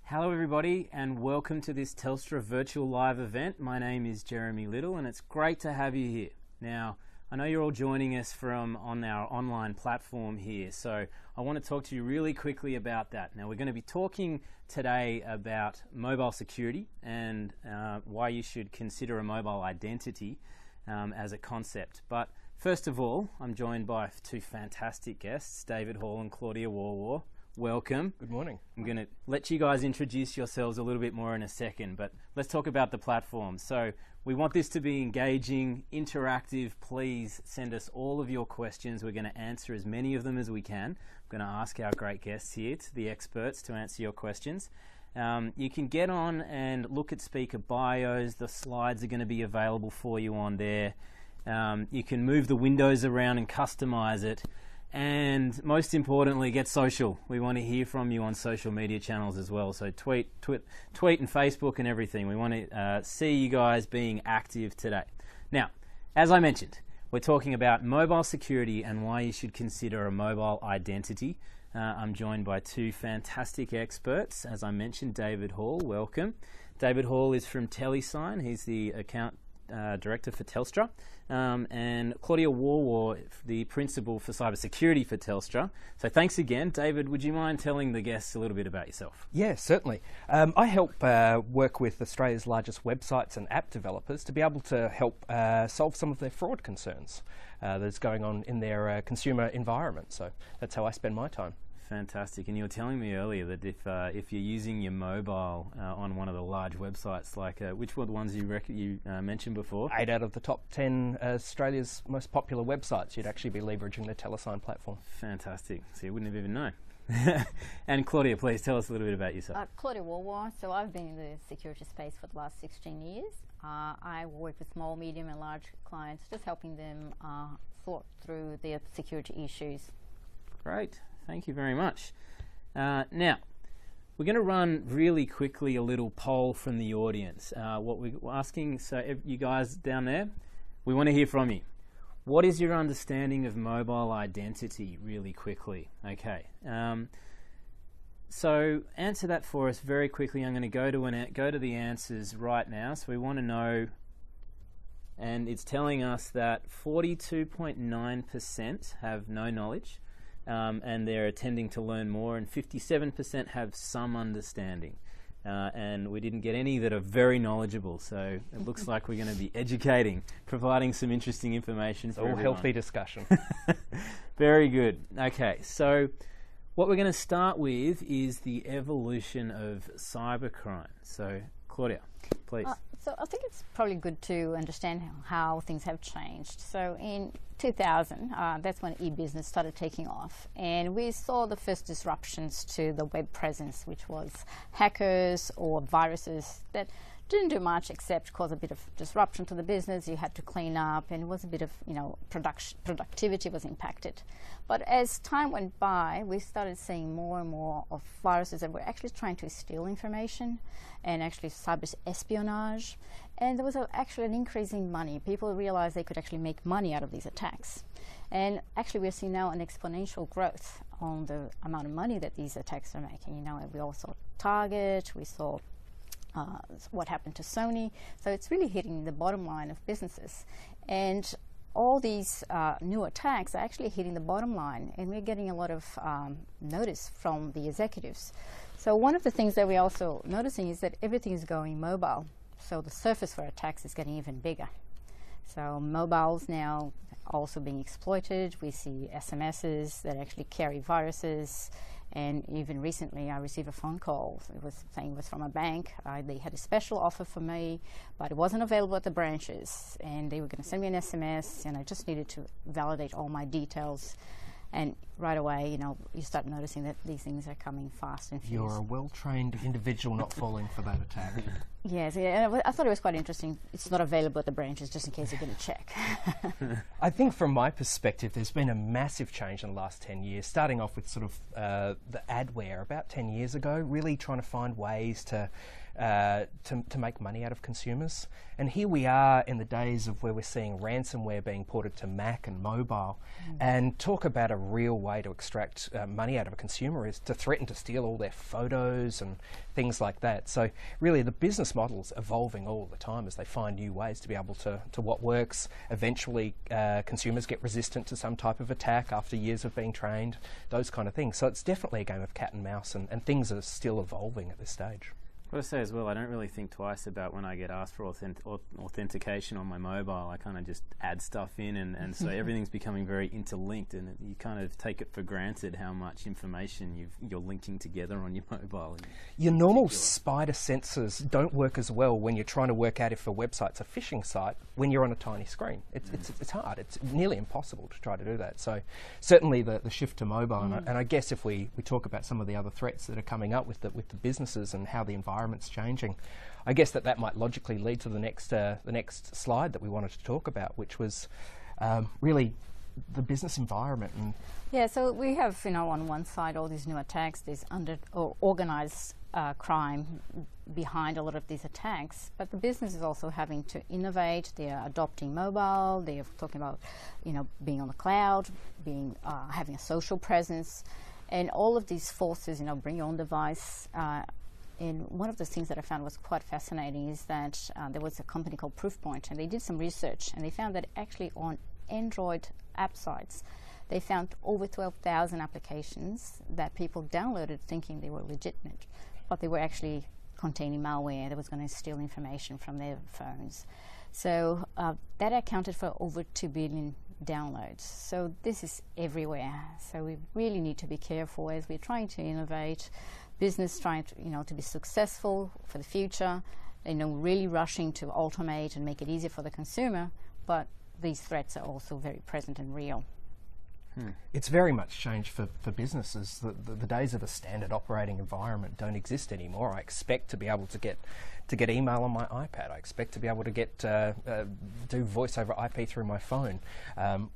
Hello everybody and welcome to this Telstra virtual live event. My name is Jeremy Little and it's great to have you here. Now, I know you're all joining us from on our online platform here, so I want to talk to you really quickly about that. Now, we're going to be talking today about mobile security and why you should consider a mobile identity as a concept. But first of all, I'm joined by two fantastic guests, David Hall and Claudia Warwar. Welcome. Good morning. I'm going to let you guys introduce yourselves a little bit more in a second, but let's talk about the platform. So we want this to be engaging, interactive. Please send us all of your questions. We're going to answer as many of them as we can. I'm going to ask our great guests here, the experts, to answer your questions. You can get on and look at speaker bios. The slides are going to be available for you on there. You can move the windows around and customize it. And most importantly, get social. We want to hear from you on social media channels as well. So tweet and Facebook and everything. We want to see you guys being active today. Now, as I mentioned, we're talking about mobile security and why you should consider a mobile identity. I'm joined by two fantastic experts. As I mentioned, David Hall, welcome. David Hall is from Telesign. He's the account director for Telstra, and Claudia Warwar, the principal for cybersecurity for Telstra. So thanks again. David, would you mind telling the guests a little bit about yourself? Yeah, certainly. I help work with Australia's largest websites and app developers to be able to help solve some of their fraud concerns that's going on in their consumer environment. So that's how I spend my time. Fantastic. And you were telling me earlier that if you're using your mobile on one of the large websites, like which were the ones you mentioned before? 8 out of the top 10 Australia's most popular websites, you'd actually be leveraging the Telesign platform. Fantastic. So you wouldn't have even known. And Claudia, please tell us a little bit about yourself. Claudia Warwar. So I've been in the security space for the last 16 years. I work with small, medium and large clients, just helping them sort through their security issues. Great. Thank you very much. Now, we're going to run really quickly a little poll from the audience. What we're asking, so you guys down there, we want to hear from you. What is your understanding of mobile identity, really quickly? Okay. So answer that for us very quickly. I'm going to go to the answers right now. So we want to know, and it's telling us that 42.9% have no knowledge. And they're attending to learn more, and 57% have some understanding. And we didn't get any that are very knowledgeable, so it looks like we're going to be educating, providing some interesting information for everyone. All healthy discussion. Very good. Okay, so what we're going to start with is the evolution of cybercrime. So, Claudia, please. So I think it's probably good to understand how things have changed. So in 2000, that's when e-business started taking off, and we saw the first disruptions to the web presence, which was hackers or viruses that didn't do much except cause a bit of disruption to the business. You had to clean up, and it was a bit of, productivity was impacted. But as time went by, we started seeing more and more of viruses that were actually trying to steal information and actually cyber espionage. And there was actually an increase in money. People realized they could actually make money out of these attacks. And actually we're seeing now an exponential growth on the amount of money that these attacks are making. We all saw Target, we saw what happened to Sony. So it's really hitting the bottom line of businesses. And all these new attacks are actually hitting the bottom line, and we're getting a lot of notice from the executives. So one of the things that we're also noticing is that everything is going mobile. So the surface for attacks is getting even bigger. So mobiles now also being exploited. We see SMSs that actually carry viruses. And even recently, I received a phone call. It was saying it was from a bank. They had a special offer for me, but it wasn't available at the branches. And they were going to send me an SMS, and I just needed to validate all my details. And right away, you start noticing that these things are coming fast and furious. You're a well-trained individual not falling for that attack. Yes, yeah, I thought it was quite interesting. It's not available at the branches, just in case you're going to check. I think from my perspective, there's been a massive change in the last 10 years, starting off with sort of the adware about 10 years ago, really trying to find ways to make money out of consumers. And here we are in the days of where we're seeing ransomware being ported to Mac and mobile. And talk about a real way to extract money out of a consumer is to threaten to steal all their photos and things like that. So really the business model's evolving all the time as they find new ways to be able to what works. Eventually consumers get resistant to some type of attack after years of being trained, those kind of things. So it's definitely a game of cat and mouse, and things are still evolving at this stage. I've got to say as well, I don't really think twice about when I get asked for authentication on my mobile. I kind of just add stuff in, and so everything's becoming very interlinked, and you kind of take it for granted how much information you're linking together on your mobile. Your normal spider sensors don't work as well when you're trying to work out if a website's a phishing site when you're on a tiny screen. It's hard. It's nearly impossible to try to do that. So certainly the shift to mobile, and I guess if we talk about some of the other threats that are coming up with the businesses and how the environment's changing, I guess that might logically lead to the next slide that we wanted to talk about, which was really the business environment. And yeah, so we have, on one side all these new attacks, this organised crime behind a lot of these attacks, but the business is also having to innovate. They are adopting mobile. They are talking about, being on the cloud, having a social presence, and all of these forces. Bring your own device. And one of the things that I found was quite fascinating is that there was a company called Proofpoint, and they did some research, and they found that actually on Android app sites, they found over 12,000 applications that people downloaded thinking they were legitimate, but they were actually containing malware that was going to steal information from their phones. So that accounted for over 2 billion downloads. So this is everywhere. So we really need to be careful as we're trying to innovate. Business trying to, to be successful for the future, really rushing to automate and make it easier for the consumer, but these threats are also very present and real. It's very much changed for businesses. The days of a standard operating environment don't exist anymore. I expect to be able to get email on my iPad. I expect to be able to get do voice over IP through my phone.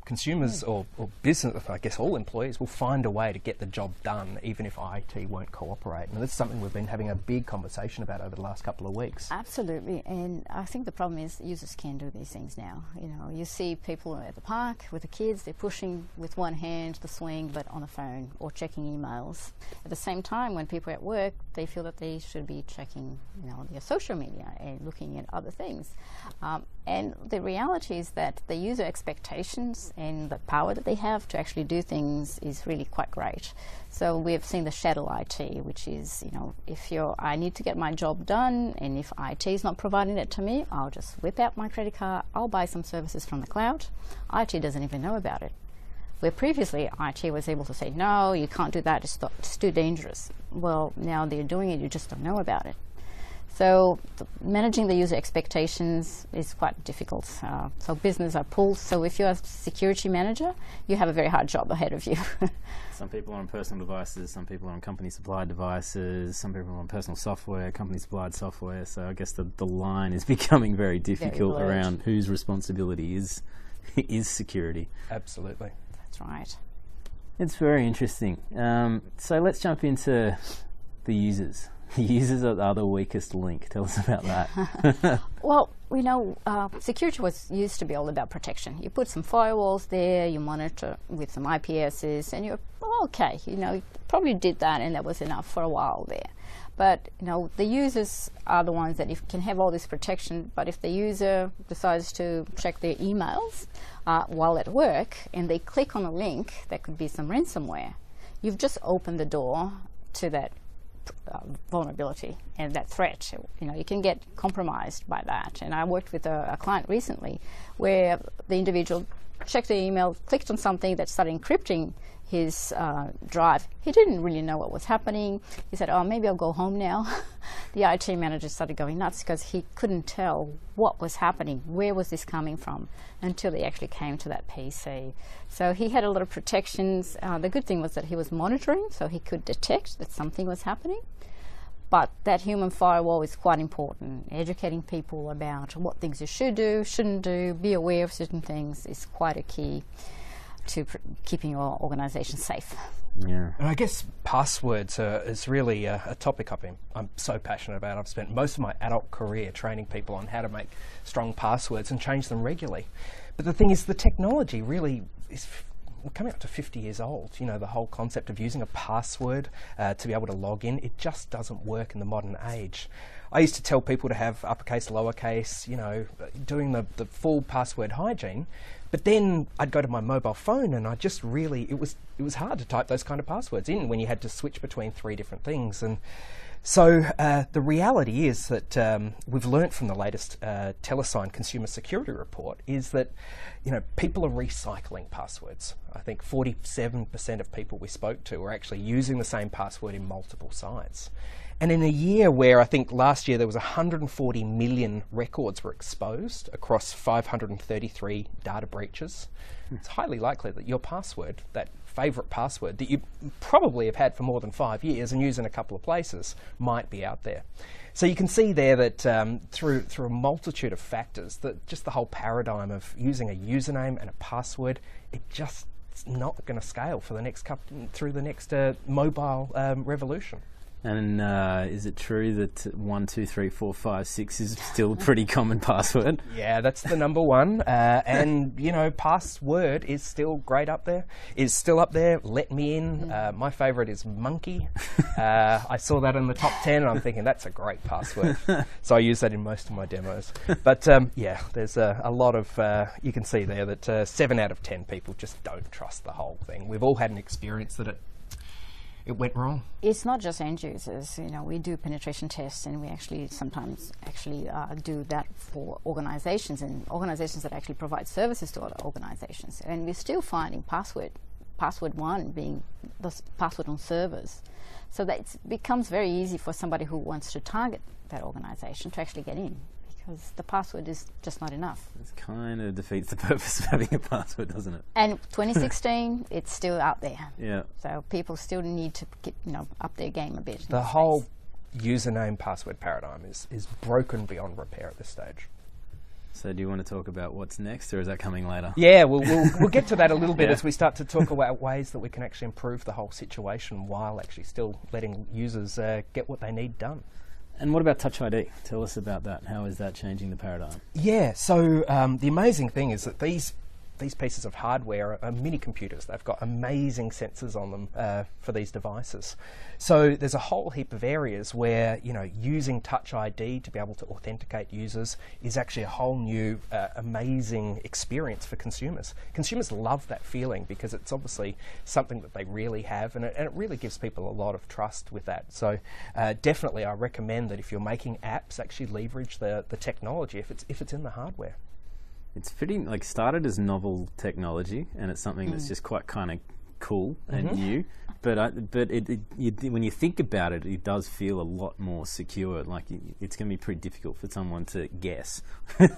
Consumers or business, I guess all employees, will find a way to get the job done even if IT won't cooperate. And that's something we've been having a big conversation about over the last couple of weeks. Absolutely, and I think the problem is users can do these things now. You see people at the park with the kids, they're pushing with one hand the swing but on the phone or checking emails. At the same time, when people are at work, they feel that they should be checking their social media and looking at other things. And the reality is that the user expectations and the power that they have to actually do things is really quite great. So we've seen the shadow IT, which is, if I need to get my job done, and if IT is not providing it to me, I'll just whip out my credit card, I'll buy some services from the cloud. IT doesn't even know about it. Where previously IT was able to say, no, you can't do that, it's too dangerous. Well, now they're doing it, you just don't know about it. So managing the user expectations is quite difficult. So business are pulled. So if you're a security manager, you have a very hard job ahead of you. Some people are on personal devices, some people are on company-supplied devices, some people are on personal software, company-supplied software. So I guess the line is becoming very difficult around whose responsibility is security. Absolutely. That's right. It's very interesting. So let's jump into the users. The users are the weakest link. Tell us about that. Well, security used to be all about protection. You put some firewalls there, you monitor with some IPSs, and you're okay. You probably did that, and that was enough for a while there. But the users are the ones that can have all this protection. But if the user decides to check their emails while at work, and they click on a link that could be some ransomware, you've just opened the door to that vulnerability and that threat. You can get compromised by that. And I worked with a client recently where the individual checked the email, clicked on something that started encrypting his drive. He didn't really know what was happening. He said, oh, maybe I'll go home now. The IT manager started going nuts because he couldn't tell what was happening, where was this coming from, until they actually came to that PC. So he had a lot of protections. The good thing was that he was monitoring, so he could detect that something was happening. But that human firewall is quite important. Educating people about what things you should do, shouldn't do, be aware of certain things is quite a key to keeping your organisation safe. Yeah. And I guess passwords is really a topic I'm so passionate about. I've spent most of my adult career training people on how to make strong passwords and change them regularly. But the thing is, the technology really is we're coming up to 50 years old. You know, the whole concept of using a password to be able to log in, it just doesn't work in the modern age. I used to tell people to have uppercase, lowercase, you know, doing the full password hygiene. But then I'd go to my mobile phone and I just really, it was hard to type those kind of passwords in when you had to switch between 3 different things. And so the reality is that we've learnt from the latest Telesign Consumer Security Report is that, you know, people are recycling passwords. I think 47% of people we spoke to were actually using the same password in multiple sites. And in a year where I think last year there was 140 million records were exposed across 533 data breaches, it's highly likely that your password, that favourite password that you probably have had for more than 5 years and use in a couple of places, might be out there. So you can see there that through a multitude of factors, that just the whole paradigm of using a username and a password, it just it's not going to scale for the next through the next mobile revolution. And is it true that 1, 2, 3, 4, 5, 6 is still a pretty common password? Yeah, that's the number one. And, you know, password is still great up there. Is still up there. Let me in. My favourite is monkey. I saw that in the top 10 and I'm thinking that's a great password. So I use that in most of my demos. But, yeah, there's a lot of, you can see there that 7 out of 10 people just don't trust the whole thing. We've all had an experience that it went wrong. It's not just end users. You know, we do penetration tests, and we actually sometimes do that for organisations and organisations that actually provide services to other organisations. And we're still finding password 1 being the password on servers, so that it becomes very easy for somebody who wants to target that organisation to actually get in, because the password is just not enough. It kind of defeats the purpose of having a password, doesn't it? And 2016, it's still out there. Yeah. So people still need to keep, up their game a bit. The whole username password paradigm is broken beyond repair at this stage. So do you want to talk about what's next, or is that coming later? Yeah, we'll get to that a little bit as we start to talk about ways that we can actually improve the whole situation while actually still letting users get what they need done. And what about Touch ID? Tell us about that. How is that changing the paradigm? Yeah, so the amazing thing is that these pieces of hardware are mini computers. They've got amazing sensors on them for these devices. So there's a whole heap of areas where, you know, using Touch ID to be able to authenticate users is actually a whole new amazing experience for consumers. Consumers love that feeling because it's obviously something that they really have, and it really gives people a lot of trust with that. So definitely I recommend that if you're making apps, actually leverage the technology if it's in the hardware. It's pretty, started as novel technology, and it's something that's just quite kind of cool and new. But when you think about it, it does feel a lot more secure. Like it's going to be pretty difficult for someone to guess,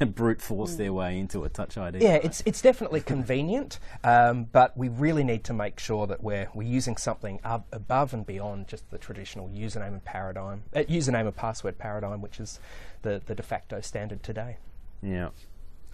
brute force their way into a Touch ID. Yeah, it's definitely convenient, but we really need to make sure that we're using something above and beyond just the traditional username and password paradigm, which is the de facto standard today. Yeah.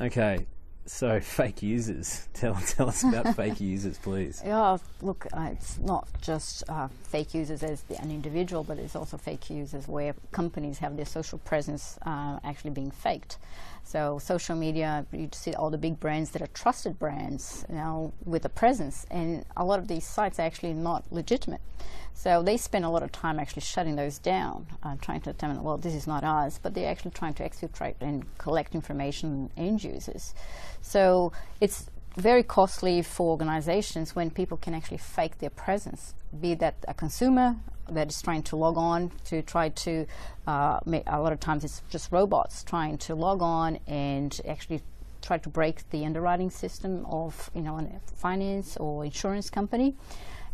Okay, so fake users. Tell us about fake users, please. Yeah, look, it's not just fake users as an individual, but it's also fake users where companies have their social presence actually being faked. So social media, you see all the big brands that are trusted brands now with a presence, and a lot of these sites are actually not legitimate. So they spend a lot of time actually shutting those down, trying to determine, well, this is not us, but they're actually trying to exfiltrate and collect information on end users. So it's very costly for organizations when people can actually fake their presence, be that a consumer that is trying to log on to try to make, a lot of times it's just robots trying to log on and actually try to break the underwriting system of a finance or insurance company.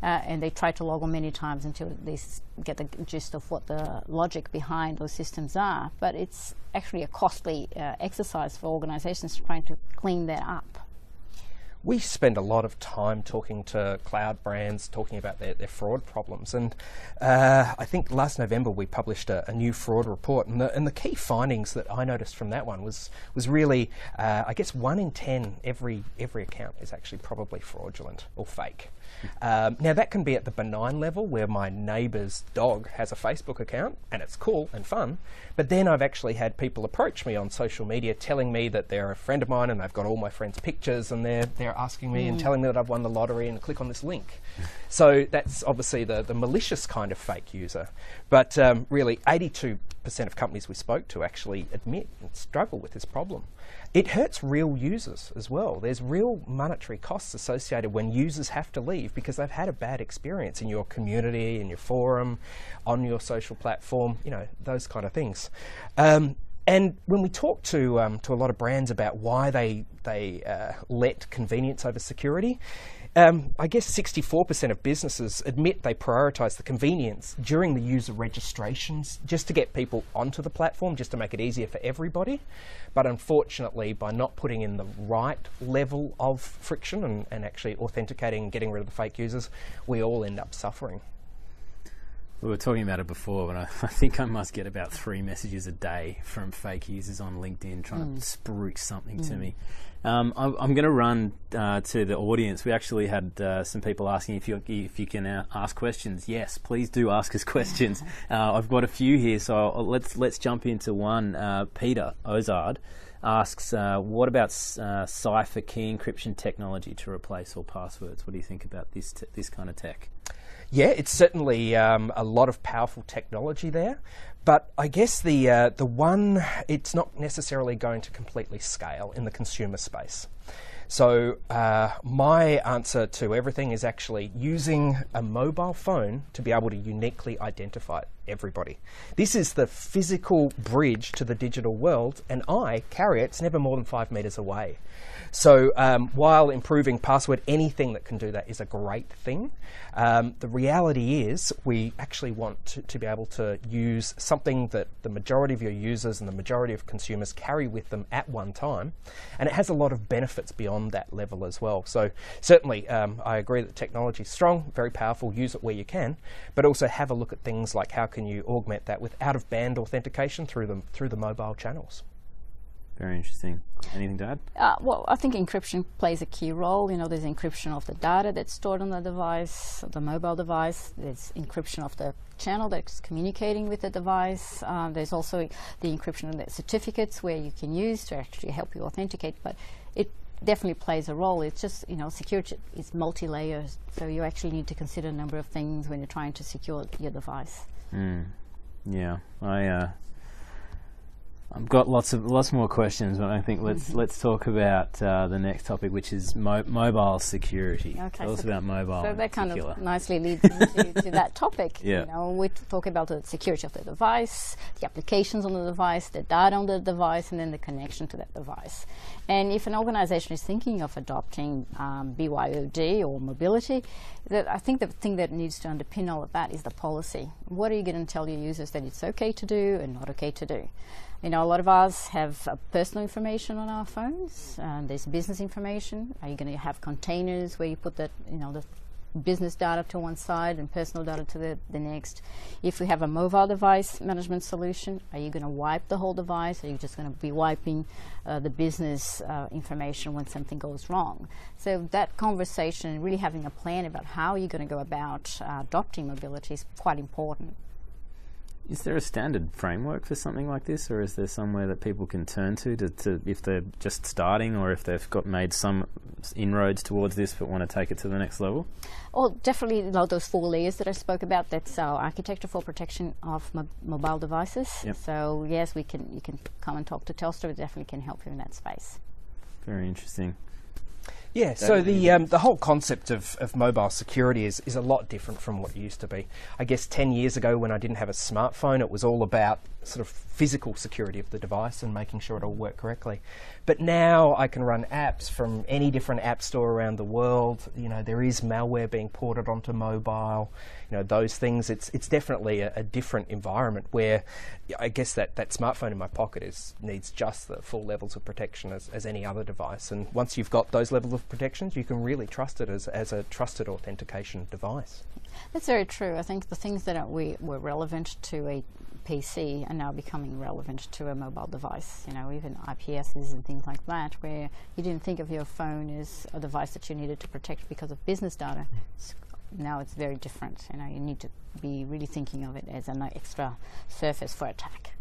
And they try to log on many times until they get the gist of what the logic behind those systems are. But it's actually a costly exercise for organizations trying to clean that up. we spend a lot of time talking to cloud brands, talking about their fraud problems. And I think last November we published a new fraud report, and the key findings that I noticed from that one was really, I guess 1 in 10 every account is actually probably fraudulent or fake. Now that can be at the benign level where my neighbour's dog has a Facebook account and it's cool and fun, but then I've actually had people approach me on social media telling me that they're a friend of mine and they've got all my friends' pictures and they're asking me and telling me that I've won the lottery and click on this link. So that's obviously the malicious kind of fake user. But really 82% of companies we spoke to actually admit and struggle with this problem. It hurts real users as well. There's real monetary costs associated when users have to leave because they've had a bad experience in your community, in your forum, on your social platform, you know, those kind of things. And when we talk to a lot of brands about why they let convenience over security, I guess 64% of businesses admit they prioritise the convenience during the user registrations just to get people onto the platform, just to make it easier for everybody. But unfortunately, by not putting in the right level of friction and actually authenticating and getting rid of the fake users, we all end up suffering. We were talking about it before, but I think I must get about 3 messages a day from fake users on LinkedIn trying to spruik something to me. I'm going to run to the audience. We actually had some people asking if you can ask questions. Yes, please do ask us questions. I've got a few here, so let's jump into one. Peter Ozard asks, what about cipher key encryption technology to replace all passwords? What do you think about this kind of tech? Yeah, it's certainly a lot of powerful technology there, but I guess the one, it's not necessarily going to completely scale in the consumer space. So my answer to everything is actually using a mobile phone to be able to uniquely identify everybody. This is the physical bridge to the digital world, and I carry it. It's never more than 5 meters away. So while improving password, anything that can do that is a great thing. The reality is we actually want to be able to use something that the majority of your users and the majority of consumers carry with them at one time, and it has a lot of benefits beyond that level as well. So certainly I agree that technology is strong, very powerful, use it where you can, but also have a look at things like how can you augment that with out-of-band authentication through the mobile channels. Very interesting. Anything to add? Well, I think encryption plays a key role. You know, there's encryption of the data that's stored on the device, the mobile device. There's encryption of the channel that's communicating with the device. There's also the encryption of the certificates where you can use to actually help you authenticate. But it definitely plays a role. It's just, you know, security is multi-layers. So you actually need to consider a number of things when you're trying to secure your device. Yeah, I've got lots more questions, but I think let's talk about the next topic, which is mobile security. Okay, Tell us about mobile. So that kind of nicely leads into that topic. Yeah. You know, we talk about the security of the device, the applications on the device, the data on the device, and then the connection to that device. And if an organization is thinking of adopting BYOD or mobility, I think the thing that needs to underpin all of that is the policy. What are you going to tell your users that it's okay to do and not okay to do? You know, a lot of us have personal information on our phones. There's business information. Are you going to have containers where you put that, you know, the business data to one side and personal data to the next? If we have a mobile device management solution, are you going to wipe the whole device? Or are you just going to be wiping the business information when something goes wrong? So that conversation and really having a plan about how you're going to go about adopting mobility is quite important. Is there a standard framework for something like this, or is there somewhere that people can turn to if they're just starting, or if they've made some inroads towards this but want to take it to the next level? Well, definitely, you know, those 4 layers that I spoke about. That's our architecture for protection of mobile devices. Yep. So yes, you can come and talk to Telstra. We definitely can help you in that space. Very interesting. Yeah, so the whole concept of mobile security is a lot different from what it used to be. I guess 10 years ago when I didn't have a smartphone, it was all about sort of physical security of the device and making sure it all worked correctly. But now I can run apps from any different app store around the world. You know, there is malware being ported onto mobile. You know, those things. It's definitely a different environment where I guess that smartphone in my pocket needs just the full levels of protection as any other device. And once you've got those levels protections, you can really trust it as a trusted authentication device. That's very true. I think the things that were relevant to a PC are now becoming relevant to a mobile device. You know, even IPSs and things like that, where you didn't think of your phone as a device that you needed to protect because of business data. Now it's very different. You know, you need to be really thinking of it as an extra surface for attack.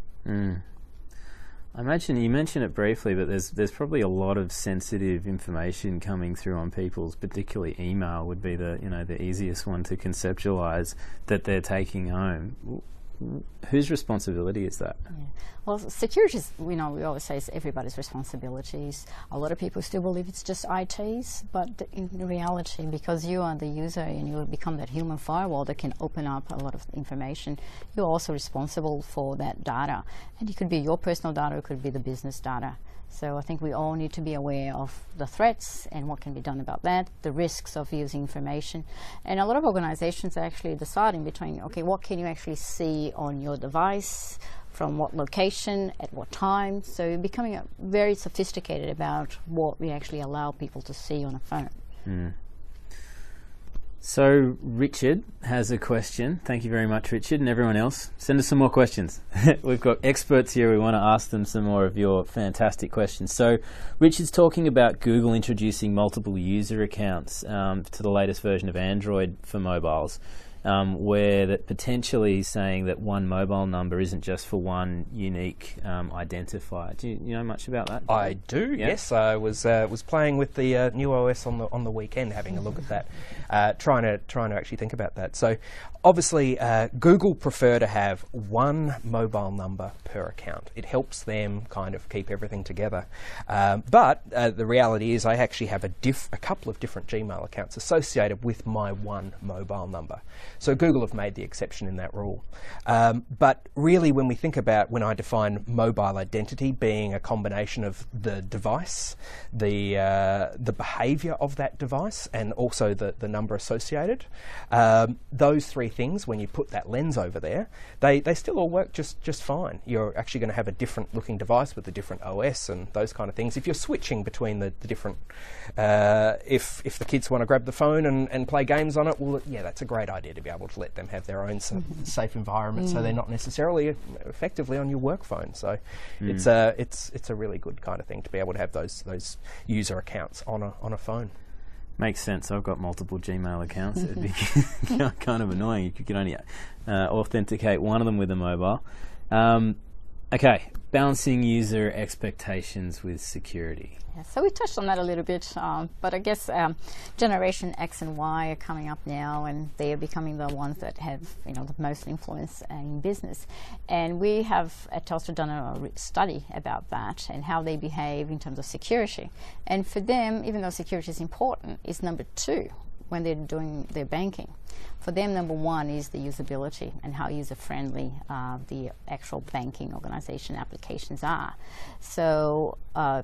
I imagine you mentioned it briefly, but there's probably a lot of sensitive information coming through on people's, particularly email would be the easiest one to conceptualize that they're taking home. Whose responsibility is that? Yeah. Well, security is, we always say it's everybody's responsibilities. A lot of people still believe it's just IT's, but in reality, because you are the user and you become that human firewall that can open up a lot of information, you're also responsible for that data. And it could be your personal data, it could be the business data. So I think we all need to be aware of the threats and what can be done about that, the risks of using information. And a lot of organizations are actually deciding between, okay, what can you actually see on your device, from what location, at what time. So you're becoming very sophisticated about what we actually allow people to see on a phone. So Richard has a question. Thank you very much, Richard, and everyone else. Send us some more questions. We've got experts here. We want to ask them some more of your fantastic questions. So Richard's talking about Google introducing multiple user accounts to the latest version of Android for mobiles, where that potentially saying that one mobile number isn't just for one unique identifier. Do you know much about that? I do. Yeah? Yes, I was playing with the new OS on the weekend, having a look at that, trying to actually think about that. So obviously, Google prefer to have one mobile number per account. It helps them kind of keep everything together. But the reality is, I actually have a couple of different Gmail accounts associated with my one mobile number. So Google have made the exception in that rule. But really, when we think about, when I define mobile identity being a combination of the device, the behaviour of that device, and also the number associated, those three things, when you put that lens over there, they still all work just fine. You're actually going to have a different looking device with a different OS and those kind of things. If you're switching between the different, if the kids want to grab the phone and play games on it, well, yeah, that's a great idea to be able to let them have their own safe environment, so they're not necessarily effectively on your work phone. So it's a really good kind of thing to be able to have those user accounts on a phone. Makes sense. I've got multiple Gmail accounts. It'd be kind of annoying if you could only authenticate one of them with a mobile. Okay, balancing user expectations with security. Yeah, so we touched on that a little bit, but I guess Generation X and Y are coming up now, and they are becoming the ones that have the most influence in business. And we have at Telstra done a study about that and how they behave in terms of security. And for them, even though security is important, is number two when they're doing their banking. For them, number one is the usability and how user-friendly the actual banking organization applications are. So I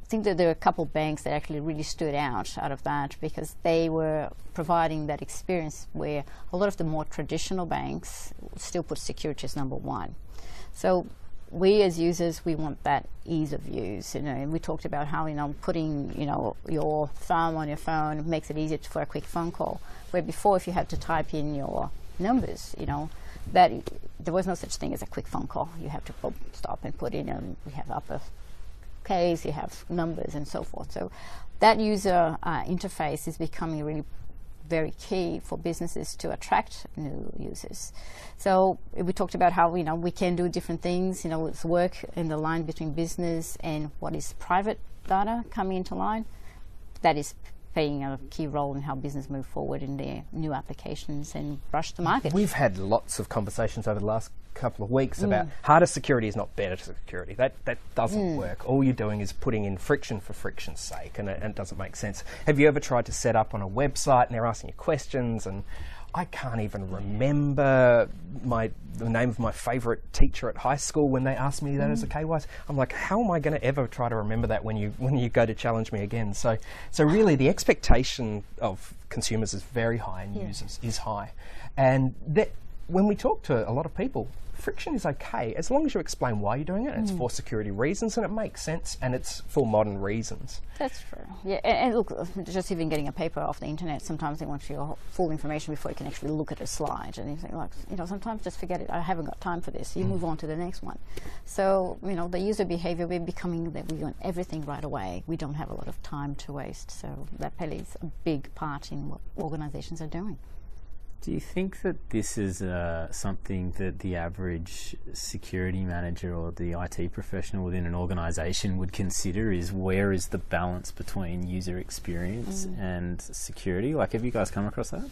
think that there are a couple of banks that actually really stood out of that, because they were providing that experience where a lot of the more traditional banks still put security as number one. So we as users, we want that ease of use. And we talked about how putting your thumb on your phone makes it easier for a quick phone call, where before, if you had to type in your numbers, that there was no such thing as a quick phone call. You have to stop and put in, we have upper case, you have numbers and so forth. So that user interface is becoming really very key for businesses to attract new users. So we talked about how we can do different things. It's work in the line between business and what is private data coming into line. That is playing a key role in how business move forward in their new applications and rush to market. We've had lots of conversations over the last couple of weeks about harder security is not better security. That doesn't work. All you're doing is putting in friction for friction's sake, and it doesn't make sense. Have you ever tried to set up on a website and they're asking you questions, and I can't even remember the name of my favourite teacher at high school when they asked me that as a KYC. I'm like, how am I going to ever try to remember that when you go to challenge me again? So really the expectation of consumers is very high and users is high. And that when we talk to a lot of people, friction is okay as long as you explain why you're doing it, and it's for security reasons, and it makes sense, and it's for modern reasons. That's true. Yeah, and look, just even getting a paper off the internet, sometimes they want your full information before you can actually look at a slide, and you think, like, sometimes just forget it. I haven't got time for this. You move on to the next one. So, the user behavior, we're becoming that we want everything right away. We don't have a lot of time to waste. So that plays a big part in what organizations are doing. Do you think that this is something that the average security manager or the IT professional within an organisation would consider, is where is the balance between user experience and security? Like, have you guys come across that?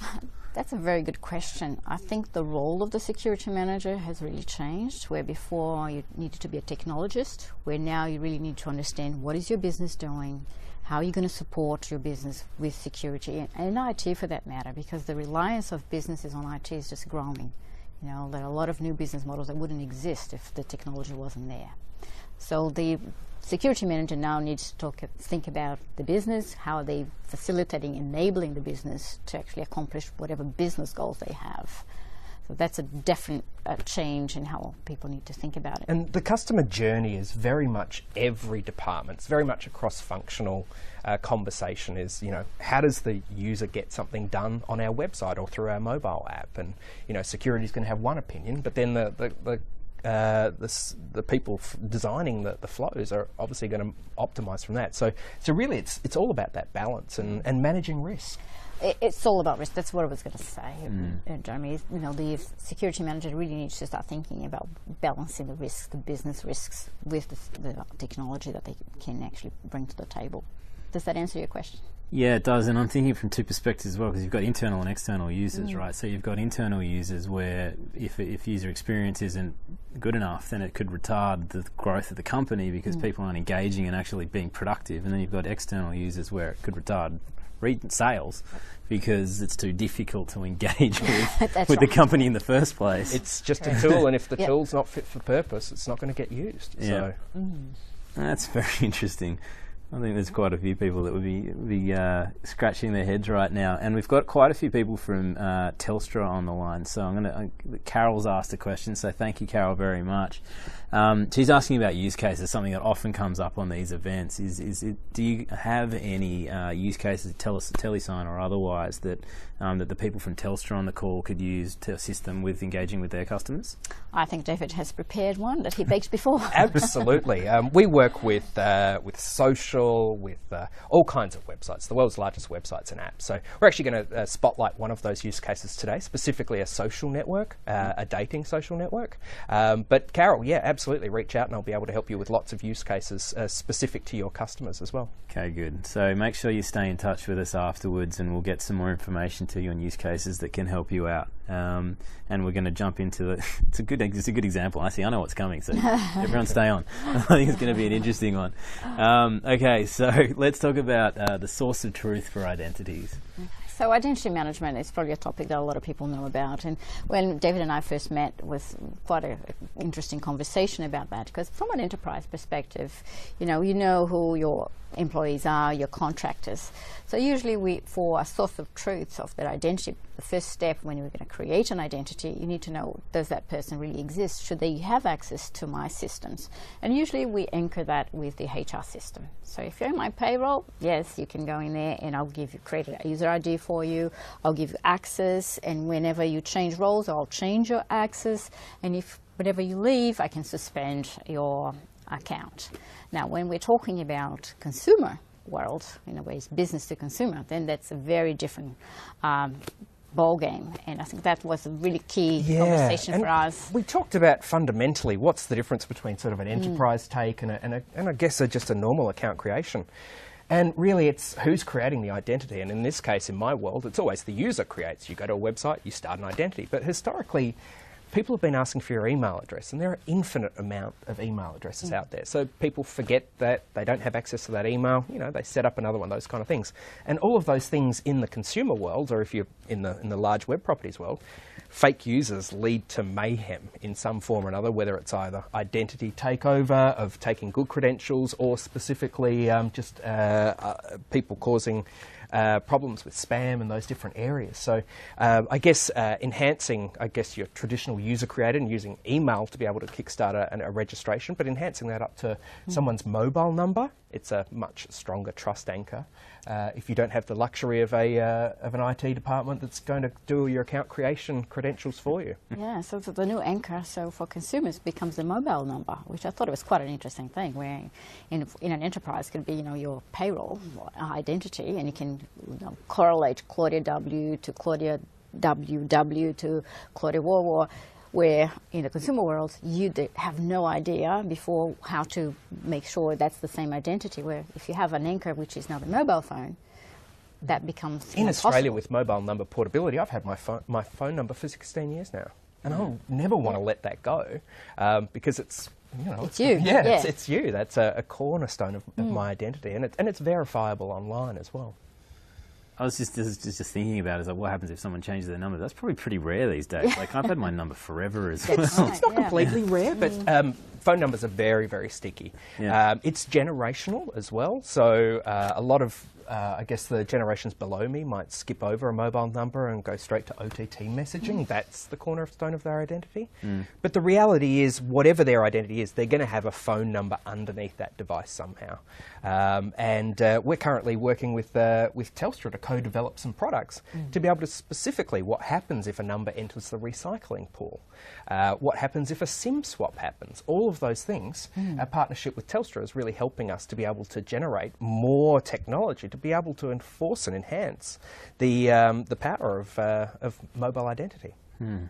That's a very good question. I think the role of the security manager has really changed, where before you needed to be a technologist, where now you really need to understand what is your business doing, how are you going to support your business with security, and IT for that matter, because the reliance of businesses on IT is just growing. There are a lot of new business models that wouldn't exist if the technology wasn't there. So the security manager now needs to think about the business, how are they facilitating, enabling the business to actually accomplish whatever business goals they have. So that's a definite change in how people need to think about it. And the customer journey is very much every department. It's very much a cross-functional conversation. Is, how does the user get something done on our website or through our mobile app? And, security is going to have one opinion, but then the people designing the flows are obviously going to optimize from that. So really, it's all about that balance and managing risk. It's all about risk. That's what I was going to say, Jeremy. The security manager really needs to start thinking about balancing the risks, the business risks, with the technology that they can actually bring to the table. Does that answer your question? Yeah, it does, and I'm thinking from two perspectives as well, because you've got internal and external users, right? So you've got internal users where if user experience isn't good enough, then it could retard the growth of the company because people aren't engaging and actually being productive. And then you've got external users where it could retard sales because it's too difficult to engage with the company in the first place. It's just a tool, and if the tool's not fit for purpose, it's not going to get used. Yeah. So. That's very interesting. I think there's quite a few people that would be scratching their heads right now, and we've got quite a few people from Telstra on the line. So Carol's asked a question, so thank you, Carol, very much. She's asking about use cases, something that often comes up on these events. Do you have any use cases, telesign or otherwise, that the people from Telstra on the call could use to assist them with engaging with their customers? I think David has prepared one that he baked before. Absolutely. We work with social, with all kinds of websites, the world's largest websites and apps. So we're actually going to spotlight one of those use cases today, specifically a social network, a dating social network. But Carol, yeah, absolutely, reach out and I'll be able to help you with lots of use cases specific to your customers as well. Okay, good. So make sure you stay in touch with us afterwards and we'll get some more information to you on use cases that can help you out. And we're going to jump into it's a good example. I know what's coming, so everyone stay on. I think it's going to be an interesting one. Okay, so let's talk about the source of truth for identities. So identity management is probably a topic that a lot of people know about, and when David and I first met, was quite an interesting conversation about that, because from an enterprise perspective, you know who your employees are, your contractors. So usually for a source of truth of their identity, the first step when you're going to create an identity, you need to know, does that person really exist? Should they have access to my systems? And usually we anchor that with the HR system. So if you're in my payroll, yes, you can go in there and I'll create a user ID for you. I'll give you access, and whenever you change roles, I'll change your access. And if whenever you leave, I can suspend your account. Now, when we're talking about consumer world, in a way, it's business to consumer, then that's a very different ball game, and I think that was a really key conversation for us. We talked about fundamentally what's the difference between sort of an enterprise take and I guess just a normal account creation. And really it's who's creating the identity, and in this case, in my world, it's always the user creates. You go to a website, you start an identity, but historically people have been asking for your email address, and there are an infinite amount of email addresses out there. So people forget that they don't have access to that email. They set up another one, those kind of things. And all of those things in the consumer world, or if you're in the large web properties world, fake users lead to mayhem in some form or another, whether it's either identity takeover of taking good credentials or specifically just people causing problems with spam and those different areas. So I guess enhancing, your traditional user created and using email to be able to kickstart a registration, but enhancing that up to someone's mobile number, it's a much stronger trust anchor. If you don't have the luxury of an IT department that's going to do your account creation credentials for you. Yeah, so the new anchor, so for consumers, becomes the mobile number, which I thought it was quite an interesting thing, where in an enterprise could be, your payroll identity, and you can correlate Claudia W to Claudia WW to Claudia War, where in the consumer world, you have no idea before how to make sure that's the same identity, where if you have an anchor, which is now the mobile phone, that becomes in Australia possible. with mobile number portability. I've had my phone number for 16 years now, and I'll never want to let that go because it's it's you. Yeah. It's you. That's a cornerstone of my identity, and it's verifiable online as well. I was just thinking about it, is like, what happens if someone changes their number? That's probably pretty rare these days. Like, I've had my number forever as well. Right, it's not completely rare, but phone numbers are very, very sticky. Yeah. It's generational as well, so a lot of the generations below me might skip over a mobile number and go straight to OTT messaging. That's the cornerstone of their identity. But the reality is, whatever their identity is, they're going to have a phone number underneath that device somehow. And we're currently working with Telstra to co-develop some products to be able to specifically what happens if a number enters the recycling pool, what happens if a SIM swap happens. All of those things, our partnership with Telstra is really helping us to be able to generate more technology to be able to enforce and enhance the power of mobile identity. I'm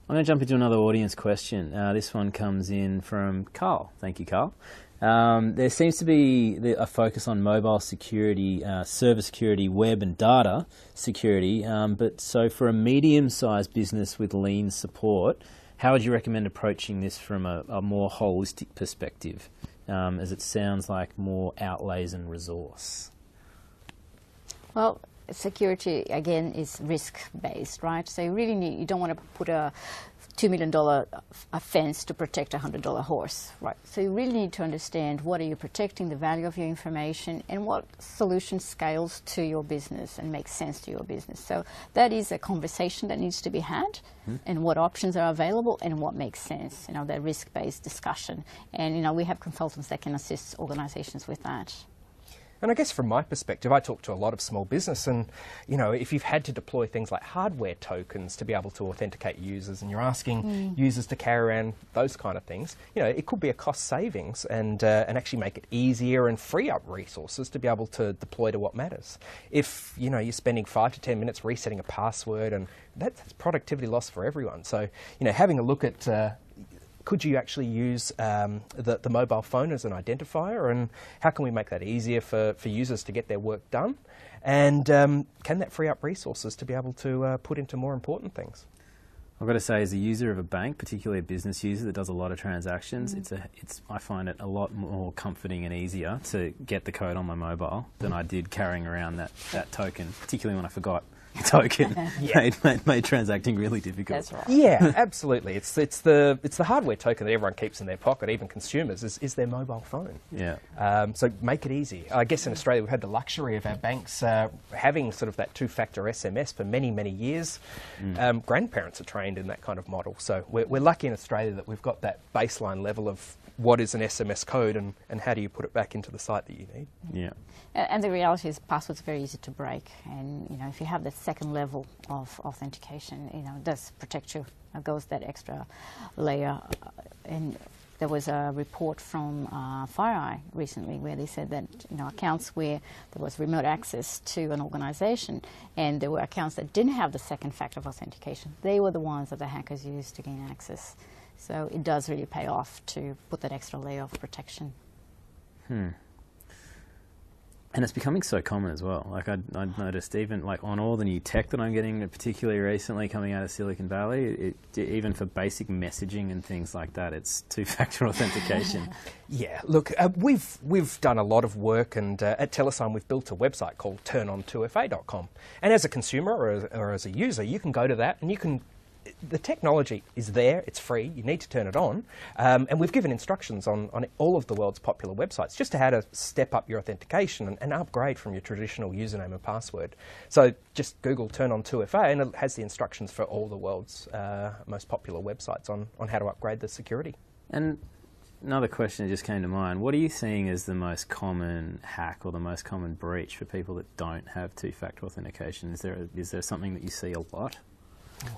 going to jump into another audience question. This one comes in from Carl. Thank you, Carl. There seems to be a focus on mobile security, server security, web and data security. But so for a medium-sized business with lean support, how would you recommend approaching this from a more holistic perspective, as it sounds like more outlays and resource? Well, security, again, is risk-based, right? So you don't want to put a $2 million fence to protect a $100 horse, right? So you really need to understand what are you protecting, the value of your information, and what solution scales to your business and makes sense to your business. So that is a conversation that needs to be had, and what options are available and what makes sense, that risk-based discussion. And, we have consultants that can assist organizations with that. And I guess from my perspective, I talk to a lot of small business, and if you've had to deploy things like hardware tokens to be able to authenticate users, and you're asking users to carry around those kind of things, it could be a cost savings and actually make it easier and free up resources to be able to deploy to what matters. If you're spending 5 to 10 minutes resetting a password, and that's productivity loss for everyone. So having a look at could you actually use the mobile phone as an identifier, and how can we make that easier for users to get their work done? And can that free up resources to be able to put into more important things? I've got to say, as a user of a bank, particularly a business user that does a lot of transactions, I find it a lot more comforting and easier to get the code on my mobile than I did carrying around that token, particularly when I forgot token. made transacting really difficult. That's right. Yeah, absolutely. It's the hardware token that everyone keeps in their pocket, even consumers, is their mobile phone. Yeah. So make it easy. I guess in Australia we've had the luxury of our banks having sort of that two-factor SMS for many, many years. Grandparents are trained in that kind of model. So we're lucky in Australia that we've got that baseline level of what is an SMS code and how do you put it back into the site that you need. Yeah. And the reality is passwords are very easy to break, and if you have the second level of authentication, it does protect you. It goes that extra layer. And there was a report from FireEye recently where they said that accounts where there was remote access to an organization, and there were accounts that didn't have the second factor of authentication, they were the ones that the hackers used to gain access. So it does really pay off to put that extra layer of protection. And it's becoming so common as well. Like I noticed even like on all the new tech that I'm getting, particularly recently coming out of Silicon Valley, even for basic messaging and things like that, it's two-factor authentication. Yeah, look, we've done a lot of work, and at Telesign we've built a website called turnon2fa.com. And as a consumer or as a user, you can go to that and you can the technology is there, it's free, you need to turn it on, and we've given instructions on all of the world's popular websites just to how to step up your authentication and upgrade from your traditional username and password. So just Google turn on 2FA and it has the instructions for all the world's most popular websites on how to upgrade the security. And another question that just came to mind, what are you seeing as the most common hack or the most common breach for people that don't have two-factor authentication? Is there something that you see a lot?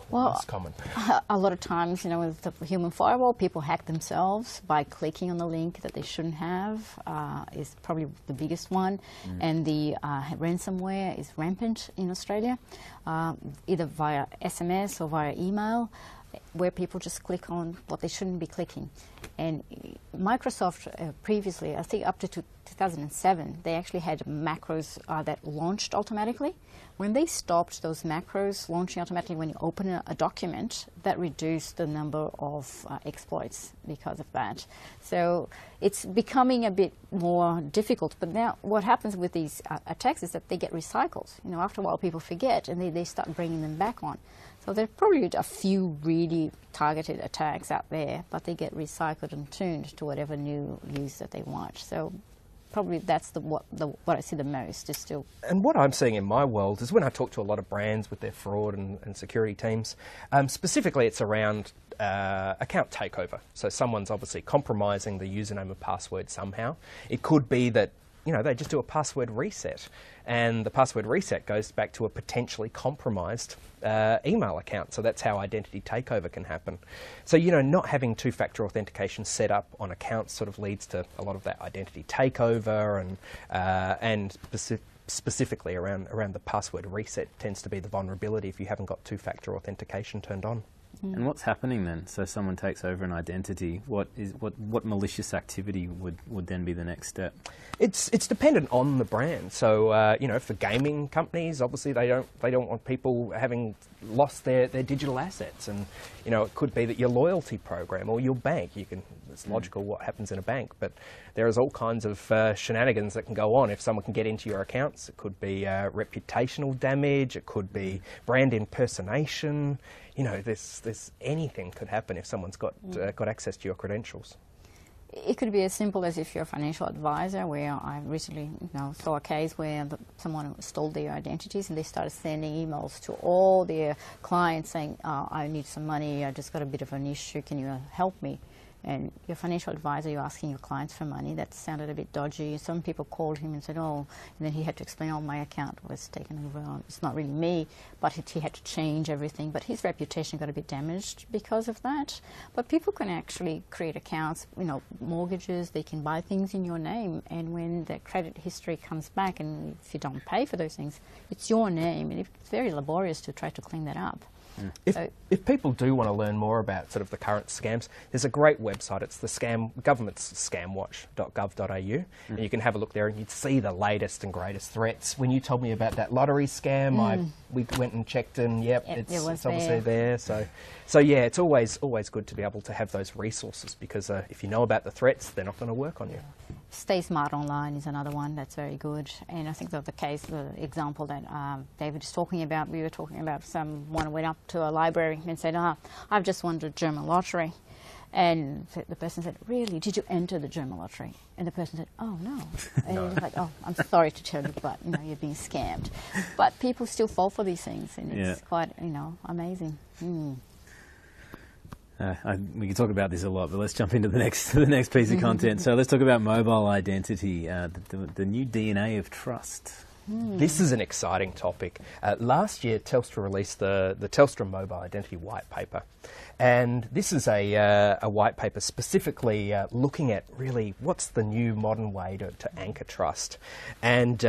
Well, Most common. a lot of times, with the human firewall, people hack themselves by clicking on the link that they shouldn't have, is probably the biggest one. And the ransomware is rampant in Australia, either via SMS or via email, where people just click on what they shouldn't be clicking. And Microsoft previously, I think up to 2007, they actually had macros that launched automatically. When they stopped those macros launching automatically when you open a document, that reduced the number of exploits because of that. So it's becoming a bit more difficult. But now what happens with these attacks is that they get recycled. After a while people forget and they start bringing them back on. So there are probably a few really targeted attacks out there, but they get recycled and tuned to whatever new use that they want. So probably that's what I see the most is still. And what I'm seeing in my world is when I talk to a lot of brands with their fraud and security teams, specifically it's around account takeover. So someone's obviously compromising the username and password somehow. It could be that they just do a password reset, and the password reset goes back to a potentially compromised email account. So that's how identity takeover can happen. So, not having two-factor authentication set up on accounts sort of leads to a lot of that identity takeover, and specifically around the password reset tends to be the vulnerability if you haven't got two-factor authentication turned on. And what's happening then? So someone takes over an identity. What malicious activity would then be the next step? It's dependent on the brand. So for gaming companies, obviously they don't want people having lost their digital assets, and it could be that your loyalty program or your bank. It's logical what happens in a bank, but there is all kinds of shenanigans that can go on if someone can get into your accounts. It could be reputational damage. It could be brand impersonation. There's anything could happen if someone's got access to your credentials. It could be as simple as if you're a financial advisor, where I recently saw a case where someone stole their identities and they started sending emails to all their clients saying, I need some money, I just got a bit of an issue, can you help me? And your financial advisor, you're asking your clients for money. That sounded a bit dodgy. Some people called him and said, and then he had to explain, my account was taken over. It's not really me, but he had to change everything. But his reputation got a bit damaged because of that. But people can actually create accounts, mortgages, they can buy things in your name. And when the credit history comes back, and if you don't pay for those things, it's your name. And it's very laborious to try to clean that up. If people do want to learn more about sort of the current scams, there's a great website. It's the government's scamwatch.gov.au, and you can have a look there and you'd see the latest and greatest threats. When you told me about that lottery scam, we went and checked, and it's obviously there. So yeah, it's always good to be able to have those resources, because if you know about the threats, they're not going to work on you. Stay Smart Online is another one that's very good. And I think that the example that David is talking about, we were talking about someone went up to a library and said, I've just won the German lottery. And the person said, really, did you enter the German lottery? And the person said, oh, no. And he was like, I'm sorry to tell you, but, you're being scammed. But people still fall for these things, and it's quite, amazing. We can talk about this a lot, but let's jump into the next piece of content. So let's talk about mobile identity, the new DNA of trust. This is an exciting topic. Last year, Telstra released the Telstra Mobile Identity White Paper. And this is a white paper specifically looking at really what's the new modern way to anchor trust. And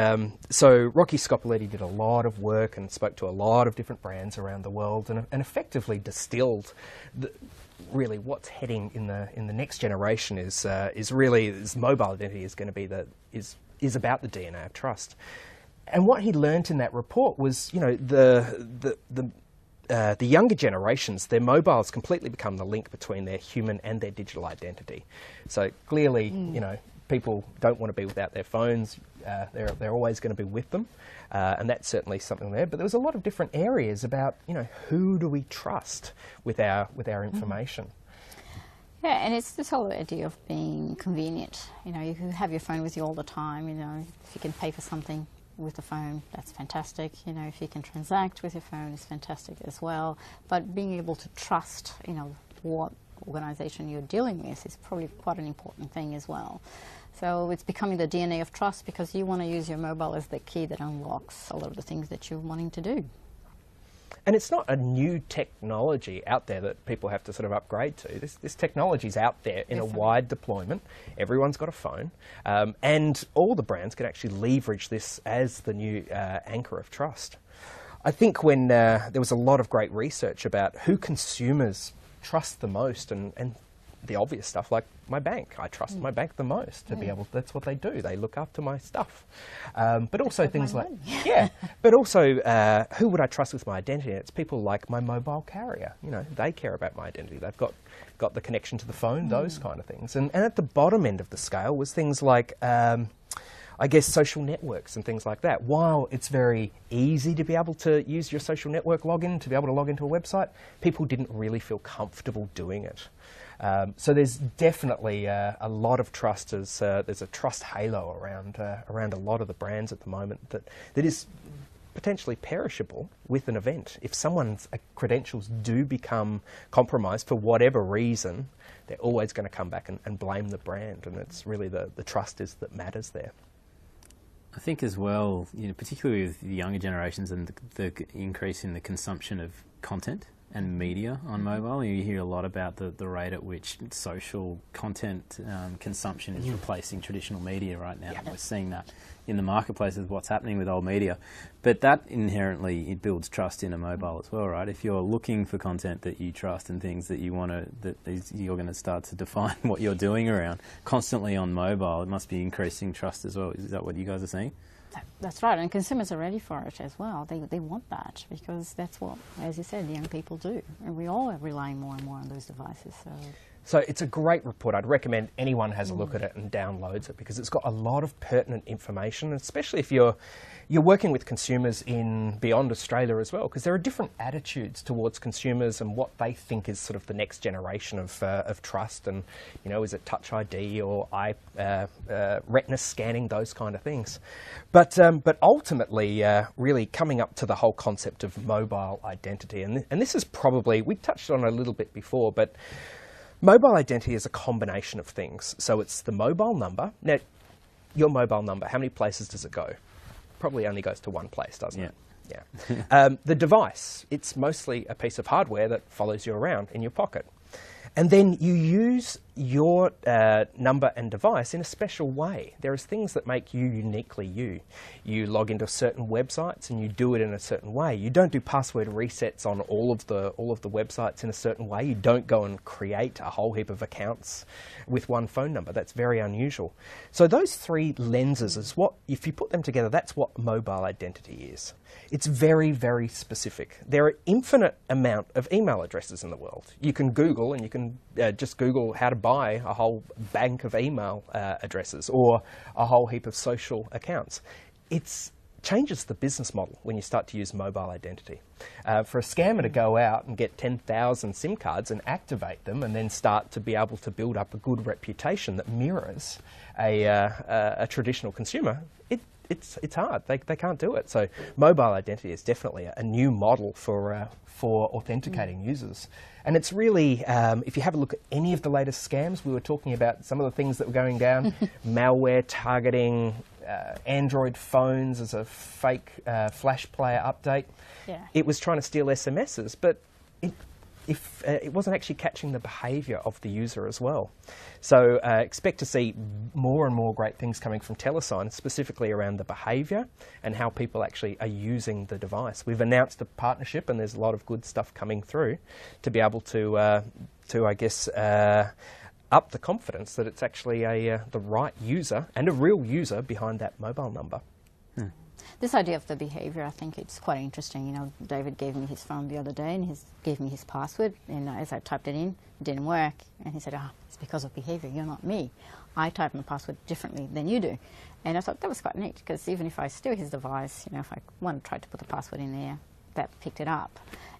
so Rocky Scopoletti did a lot of work and spoke to a lot of different brands around the world, and effectively distilled really what's heading in the next generation is really mobile identity is going to be is about the DNA of trust. And what he learnt in that report was, the younger generations, their mobiles completely become the link between their human and their digital identity. So clearly, people don't want to be without their phones. They're always going to be with them, and that's certainly something there. But there was a lot of different areas about, you know, who do we trust with our information. Yeah, and it's this whole idea of being convenient. You know, you can have your phone with you all the time. You know, if you can pay for something with the phone, that's fantastic. You know, if you can transact with your phone, it's fantastic as well. But being able to trust, you know, what organisation you're dealing with is probably quite an important thing as well. So it's becoming the DNA of trust, because you want to use your mobile as the key that unlocks a lot of the things that you're wanting to do. And it's not a new technology out there that people have to sort of upgrade to. This technology's out there in a wide deployment. Everyone's got a phone, and all the brands can actually leverage this as the new anchor of trust. I think when there was a lot of great research about who consumers trust the most, and the obvious stuff like my bank. I trust my bank the most to be able. That's what they do. They look after my stuff. But also things like But also who would I trust with my identity? It's people like my mobile carrier. You know, they care about my identity. They've got the connection to the phone. Those kind of things. And at the bottom end of the scale was things like, I guess, social networks and things like that. While it's very easy to be able to use your social network login to be able to log into a website, people didn't really feel comfortable doing it. So there's definitely a lot of trust. There's a trust halo around a lot of the brands at the moment that is potentially perishable with an event. If someone's credentials do become compromised for whatever reason, they're always going to come back and blame the brand, and it's really the trust that matters there. I think as well, you know, particularly with the younger generations and the increase in the consumption of content and media on mobile, you hear a lot about the rate at which social content consumption is replacing traditional media right now. We're seeing that in the marketplace with what's happening with old media. But that inherently, it builds trust in a mobile as well, right? If you're looking for content that you trust and things that you want to, you're going to start to define what you're doing around constantly on mobile, it must be increasing trust as well. Is that what you guys are seeing? That's right, and consumers are ready for it as well. They want that, because that's what, as you said, young people do. And we all are relying more and more on those devices. So it's a great report. I'd recommend anyone has a look at it and downloads it, because it's got a lot of pertinent information, especially if you're working with consumers in beyond Australia as well, because there are different attitudes towards consumers and what they think is sort of the next generation of trust. And, you know, is it Touch ID or retina scanning, those kind of things. But ultimately, really coming up to the whole concept of mobile identity. And this is probably, we touched on it a little bit before, but mobile identity is a combination of things. So it's the mobile number. Now, your mobile number, how many places does it go? Probably only goes to one place, doesn't it? Yeah. The device, it's mostly a piece of hardware that follows you around in your pocket. And then you use your number and device in a special way. There is things that make you uniquely you. You log into certain websites and you do it in a certain way. You don't do password resets on all of the websites in a certain way. You don't go and create a whole heap of accounts with one phone number. That's very unusual. So those three lenses is what, if you put them together, that's what mobile identity is. It's very, very specific. There are infinite amount of email addresses in the world. You can Google, and you can just Google how to buy a whole bank of email addresses or a whole heap of social accounts. It changes the business model when you start to use mobile identity. For a scammer to go out and get 10,000 SIM cards and activate them and then start to be able to build up a good reputation that mirrors a traditional consumer, it's hard. They can't do it. So mobile identity is definitely a new model for authenticating users. And it's really, if you have a look at any of the latest scams, we were talking about some of the things that were going down, malware targeting, Android phones as a fake Flash player update. Yeah. It was trying to steal SMSs, but it wasn't actually catching the behaviour of the user as well. So expect to see more and more great things coming from Telesign, specifically around the behaviour and how people actually are using the device. We've announced a partnership, and there's a lot of good stuff coming through to be able to I guess, up the confidence that it's actually the right user and a real user behind that mobile number. This idea of the behaviour, I think it's quite interesting. You know, David gave me his phone the other day and he gave me his password, and as I typed it in, it didn't work. And he said, it's because of behaviour, you're not me. I type my password differently than you do. And I thought that was quite neat, because even if I steal his device, you know, if I wanted to try to put the password in there, that picked it up.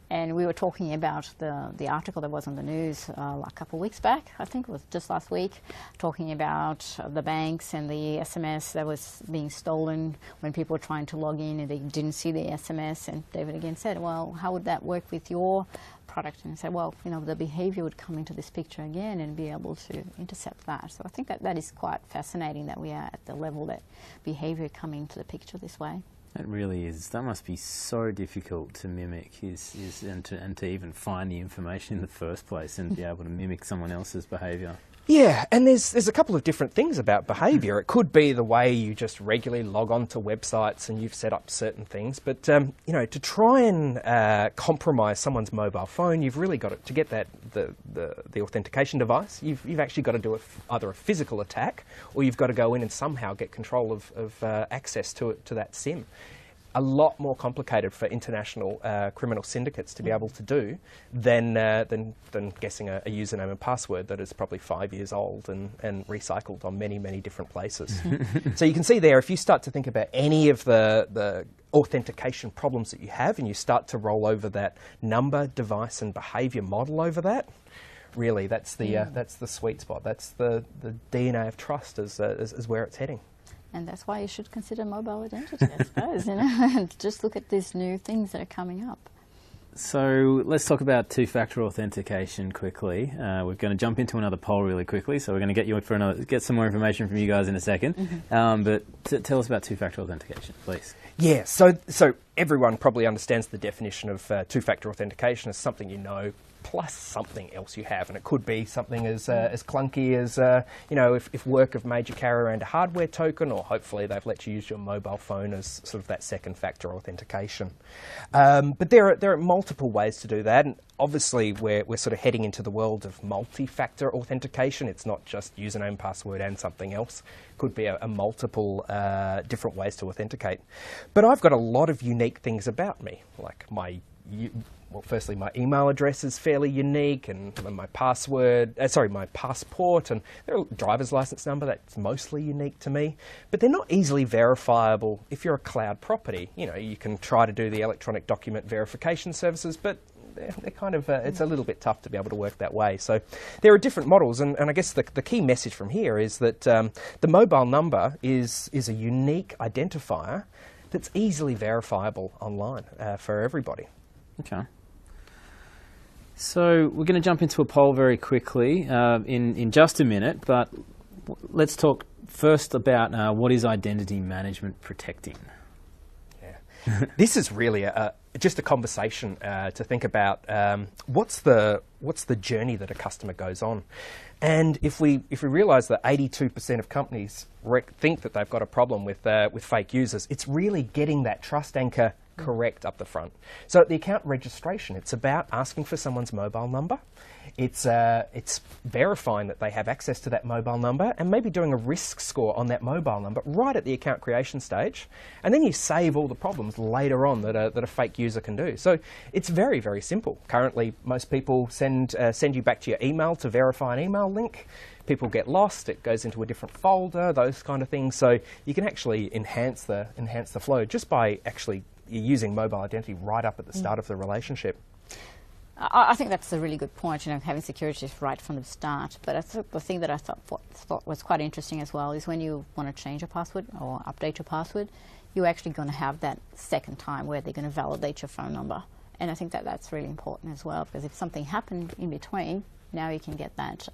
And we were talking about the article that was on the news a couple of weeks back, I think it was just last week, talking about the banks and the SMS that was being stolen when people were trying to log in and they didn't see the SMS. And David again said, well, how would that work with your product? And I said, well, you know, the behaviour would come into this picture again and be able to intercept that. So I think that is quite fascinating that we are at the level that behaviour coming into the picture this way. It really is. That must be so difficult to mimic and to even find the information in the first place and be able to mimic someone else's behaviour. Yeah, and there's a couple of different things about behaviour. It could be the way you just regularly log on to websites and you've set up certain things, but you know, to try and compromise someone's mobile phone, you've really got to get the authentication device. You've actually got to do either a physical attack, or you've got to go in and somehow get control of access to that SIM. A lot more complicated for international criminal syndicates to be able to do than guessing a username and password that is probably 5 years old and recycled on many, many different places. So you can see there, if you start to think about any of the authentication problems that you have, and you start to roll over that number, device and behaviour model over that, really that's the sweet spot. That's the DNA of trust is where it's heading. And that's why you should consider mobile identity, I suppose, you know, and just look at these new things that are coming up. So let's talk about two-factor authentication quickly. We're going to jump into another poll really quickly, so we're going to get you get some more information from you guys in a second. But tell us about two-factor authentication, please. Yeah, so everyone probably understands the definition of two-factor authentication as something you know plus something else you have, and it could be something as clunky as you know, if work have made you carry around a hardware token, or hopefully they've let you use your mobile phone as sort of that second factor authentication. But there are multiple ways to do that, and obviously we're sort of heading into the world of multi-factor authentication. It's not just username, password and something else. It could be a multiple different ways to authenticate. But I've got a lot of unique things about me, like well, firstly, my email address is fairly unique, and my password, my passport and their driver's license number, that's mostly unique to me. But they're not easily verifiable if you're a cloud property. You know, you can try to do the electronic document verification services, but they're kind of, it's a little bit tough to be able to work that way. So there are different models, and I guess the key message from here is that the mobile number is a unique identifier that's easily verifiable online for everybody. Okay. So we're going to jump into a poll very quickly in just a minute, but let's talk first about what is identity management protecting. Yeah. This is really just a conversation to think about what's the journey that a customer goes on. And if we realise that 82% of companies think that they've got a problem with fake users, it's really getting that trust anchor correct up the front. So at the account registration, it's about asking for someone's mobile number. It's verifying that they have access to that mobile number, and maybe doing a risk score on that mobile number right at the account creation stage. And then you save all the problems later on that a fake user can do. So it's very, very simple. Currently, most people send you back to your email to verify an email link. People get lost, it goes into a different folder, those kind of things. So you can actually enhance the flow just by actually using mobile identity right up at the start of the relationship. I think that's a really good point, you know, having security right from the start. But I think the thing that I thought was quite interesting as well is when you want to change a password or update your password, you're actually going to have that second time where they're going to validate your phone number. And I think that's really important as well, because if something happened in between, now you can get that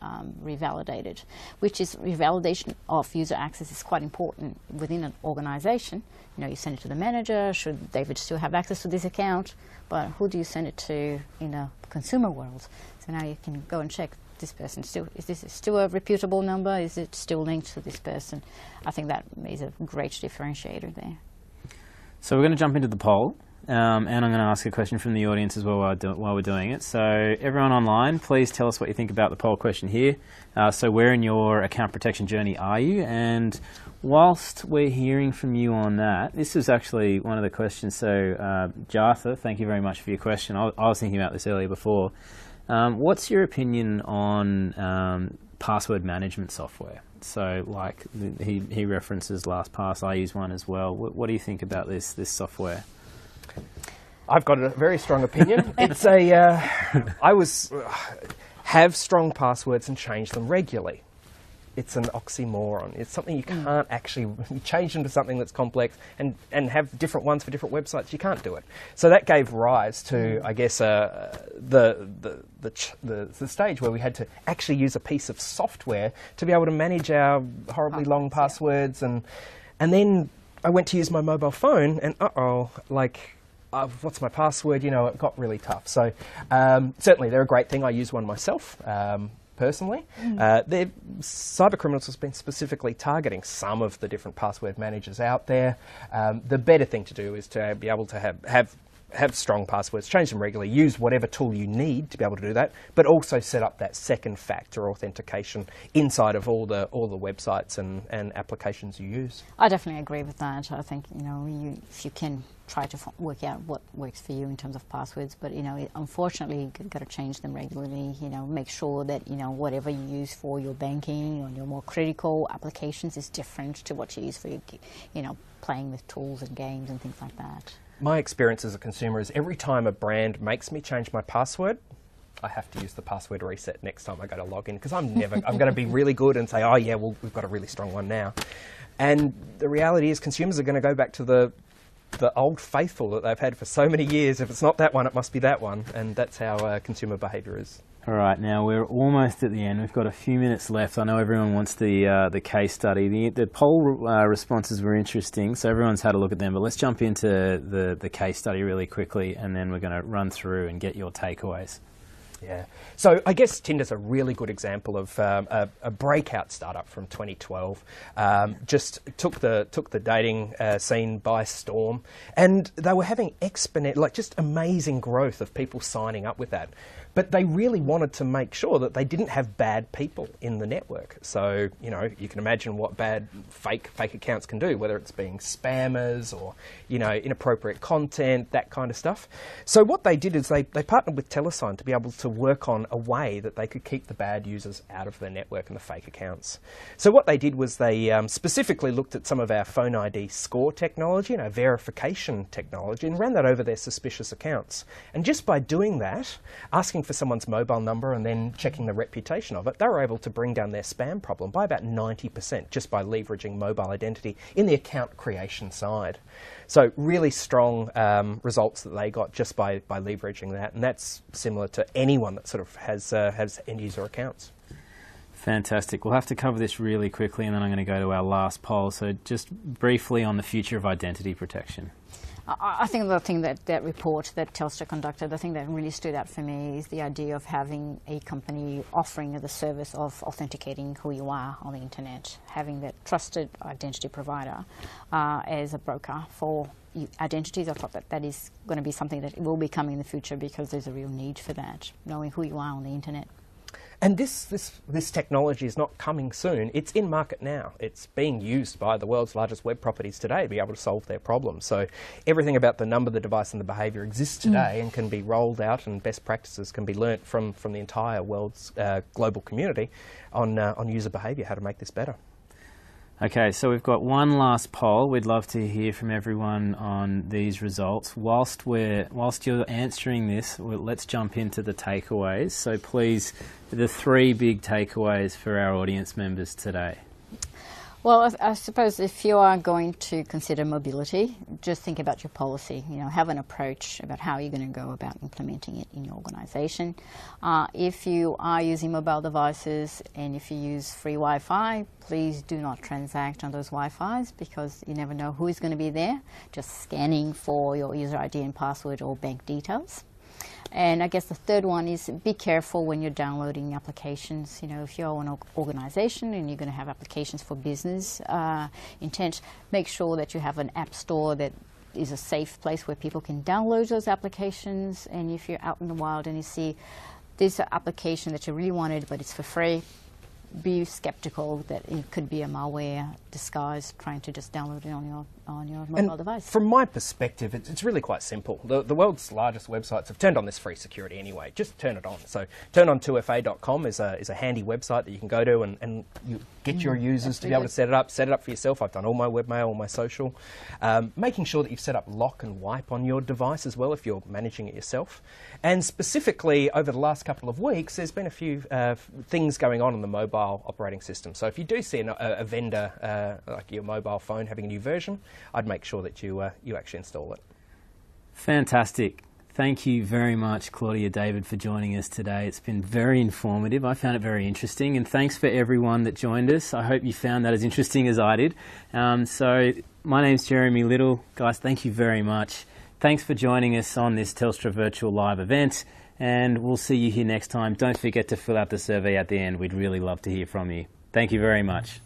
revalidated, which is revalidation of user access is quite important within an organization. You know, you send it to the manager, should David still have access to this account, but who do you send it to in a consumer world? So now you can go and check, this person is this still a reputable number? Is it still linked to this person? I think that is a great differentiator there. So we're going to jump into the poll. and I'm going to ask a question from the audience as well while we're doing it. So everyone online, please tell us what you think about the poll question here. So where in your account protection journey are you? And whilst we're hearing from you on that, this is actually one of the questions. So Jatha, thank you very much for your question. I was thinking about this earlier before. What's your opinion on password management software? So like he references LastPass, I use one as well. What do you think about this software? I've got a very strong opinion. It's have strong passwords and change them regularly. It's an oxymoron. It's something you can't actually change them to something that's complex and have different ones for different websites. You can't do it. So that gave rise to, I guess, the stage where we had to actually use a piece of software to be able to manage our horribly long passwords. And then I went to use my mobile phone, and what's my password? It got really tough. So certainly they're a great thing. I use one myself. Personally, cyber criminals have been specifically targeting some of the different password managers out there. The better thing to do is to be able to have strong passwords, change them regularly, use whatever tool you need to be able to do that, but also set up that second factor authentication inside of all the websites and applications you use. I definitely agree with that. I think if you can try to work out what works for you in terms of passwords, but unfortunately you've got to change them regularly. Make sure that whatever you use for your banking or your more critical applications is different to what you use for your playing with tools and games and things like that. My experience as a consumer is every time a brand makes me change my password, I have to use the password reset next time I go to log in, because I'm going to be really good and say, oh yeah, well, we've got a really strong one now. And the reality is consumers are going to go back to the old faithful that they've had for so many years. If it's not that one, it must be that one. And that's how consumer behaviour is. All right, now we're almost at the end. We've got a few minutes left. I know everyone wants the case study. The poll responses were interesting, so everyone's had a look at them. But let's jump into the case study really quickly, and then we're going to run through and get your takeaways. Yeah. So I guess Tinder's a really good example of a breakout startup from 2012. Just took the dating scene by storm, and they were having just amazing growth of people signing up with that. But they really wanted to make sure that they didn't have bad people in the network. So, you can imagine what bad fake accounts can do, whether it's being spammers or, inappropriate content, that kind of stuff. So what they did is they partnered with Telesign to be able to work on a way that they could keep the bad users out of their network and the fake accounts. So what they did was they specifically looked at some of our phone ID score technology, verification technology, and ran that over their suspicious accounts. And just by doing that, asking for someone's mobile number and then checking the reputation of it, they were able to bring down their spam problem by about 90% just by leveraging mobile identity in the account creation side. So really strong results that they got just by leveraging that, and that's similar to anyone that sort of has end-user accounts. Fantastic. We'll have to cover this really quickly, and then I'm going to go to our last poll. So just briefly on the future of identity protection. I think the thing that report that Telstra conducted, the thing that really stood out for me is the idea of having a company offering the service of authenticating who you are on the internet, having that trusted identity provider as a broker for identities. I thought that is going to be something that will be coming in the future, because there's a real need for that, knowing who you are on the internet. And this technology is not coming soon. It's in market now. It's being used by the world's largest web properties today to be able to solve their problems. So everything about the number, the device and the behaviour exists today and can be rolled out, and best practices can be learnt from the entire world's global community on user behaviour, how to make this better. Okay, so we've got one last poll. We'd love to hear from everyone on these results. Whilst you're answering this, let's jump into the takeaways. So please, the 3 big takeaways for our audience members today. Well, I suppose if you are going to consider mobility, just think about your policy. Have an approach about how you're going to go about implementing it in your organisation. If you are using mobile devices and if you use free Wi-Fi, please do not transact on those Wi-Fis, because you never know who is going to be there, just scanning for your user ID and password or bank details. And I guess the third one is be careful when you're downloading applications. If you're an organisation and you're going to have applications for business intent, make sure that you have an app store that is a safe place where people can download those applications. And if you're out in the wild and you see this application that you really wanted, but it's for free, be skeptical that it could be a malware disguise trying to just download it on your mobile device. From my perspective, it's really quite simple. The world's largest websites have turned on this free security anyway. Just turn it on. So turn on 2fa.com is a handy website that you can go to and you get your users to be able to set it up for yourself. I've done all my webmail, all my social. Making sure that you've set up lock and wipe on your device as well if you're managing it yourself. And specifically over the last couple of weeks, there's been a few things going on the mobile operating system. So if you do see a vendor like your mobile phone having a new version, I'd make sure that you actually install it. Fantastic. Thank you very much, Claudia David, for joining us today. It's been very informative. I found it very interesting, and thanks for everyone that joined us. I hope you found that as interesting as I did. So my name's Jeremy Little. Guys, thank you very much. Thanks for joining us on this Telstra Virtual Live event, and we'll see you here next time. Don't forget to fill out the survey at the end. We'd really love to hear from you. Thank you very much.